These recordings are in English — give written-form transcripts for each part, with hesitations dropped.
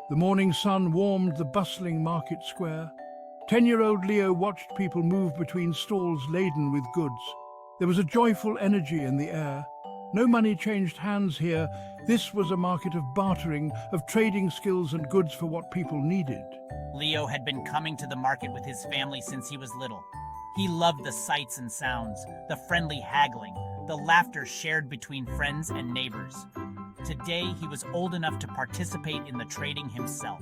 The morning sun warmed the bustling market square. 10-year-old Leo watched people move between stalls laden with goods. There was a joyful energy in the air. No money changed hands here. This was a market of bartering, of trading skills and goods for what people needed. Leo had been coming to the market with his family since he was little. He loved the sights and sounds, the friendly haggling, the laughter shared between friends and neighbors. Today, he was old enough to participate in the trading himself.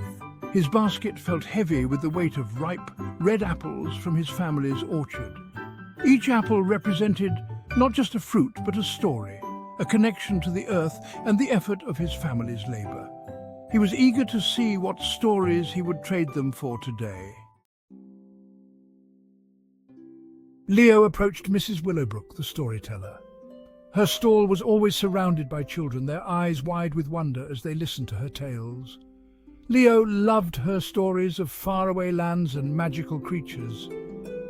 His basket felt heavy with the weight of ripe, red apples from his family's orchard. Each apple represented not just a fruit, but a story, a connection to the earth and the effort of his family's labor. He was eager to see what stories he would trade them for today. Leo approached Mrs. Willowbrook, the storyteller. Her stall was always surrounded by children, their eyes wide with wonder as they listened to her tales. Leo loved her stories of faraway lands and magical creatures.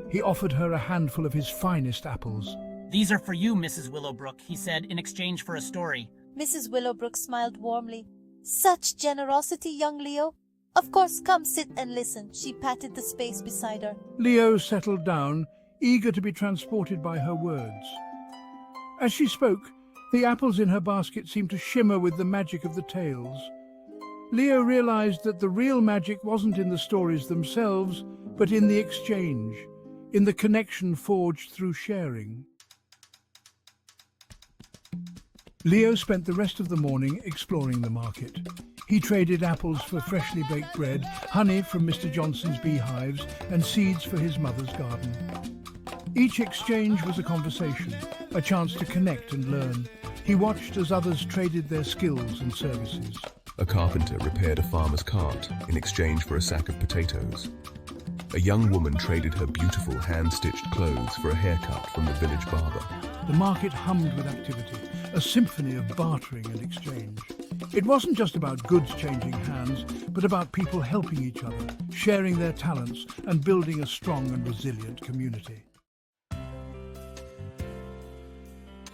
He offered her a handful of his finest apples. "These are for you, Mrs. Willowbrook," he said, in exchange for a story. Mrs. Willowbrook smiled warmly. "Such generosity, young Leo. Of course, come sit and listen." She patted the space beside her. Leo settled down, eager to be transported by her words. As she spoke, the apples in her basket seemed to shimmer with the magic of the tales. Leo realized that the real magic wasn't in the stories themselves, but in the exchange, in the connection forged through sharing. Leo spent the rest of the morning exploring the market. He traded apples for freshly baked bread, honey from Mr. Johnson's beehives, and seeds for his mother's garden. Each exchange was a conversation, a chance to connect and learn. He watched as others traded their skills and services. A carpenter repaired a farmer's cart in exchange for a sack of potatoes. A young woman traded her beautiful hand-stitched clothes for a haircut from the village barber. The market hummed with activity, a symphony of bartering and exchange. It wasn't just about goods changing hands, but about people helping each other, sharing their talents, and building a strong and resilient community.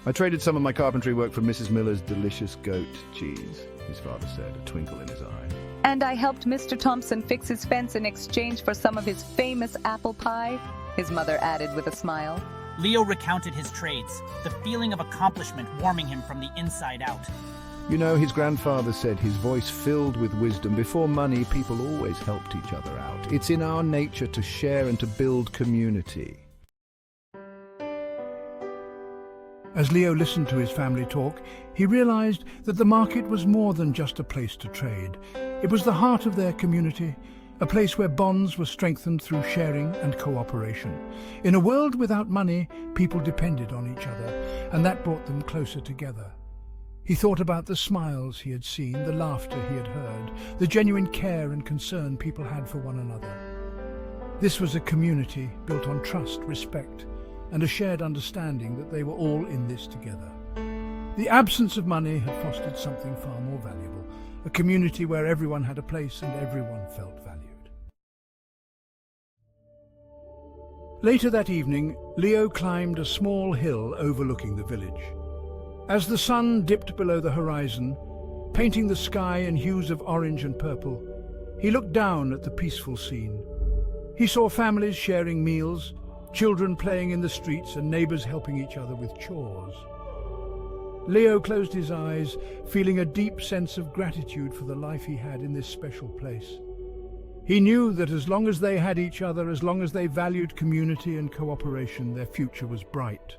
"I traded some of my carpentry work for Mrs. Miller's delicious goat cheese," his father said, a twinkle in his eye. "And I helped Mr. Thompson fix his fence in exchange for some of his famous apple pie," his mother added with a smile. Leo recounted his trades, the feeling of accomplishment warming him from the inside out. You know, his grandfather said, his voice filled with wisdom, before money, people always helped each other out. It's in our nature to share and to build community. As Leo listened to his family talk, he realized that the market was more than just a place to trade. It was the heart of their community, a place where bonds were strengthened through sharing and cooperation. In a world without money, people depended on each other, and that brought them closer together. He thought about the smiles he had seen, the laughter he had heard, the genuine care and concern people had for one another. This was a community built on trust, respect, and a shared understanding that they were all in this together. The absence of money had fostered something far more valuable, a community where everyone had a place and everyone felt valued. Later that evening, Leo climbed a small hill overlooking the village. As the sun dipped below the horizon, painting the sky in hues of orange and purple, he looked down at the peaceful scene. He saw families sharing meals, children playing in the streets and neighbors helping each other with chores. Leo closed his eyes, feeling a deep sense of gratitude for the life he had in this special place. He knew that as long as they had each other, as long as they valued community and cooperation, their future was bright.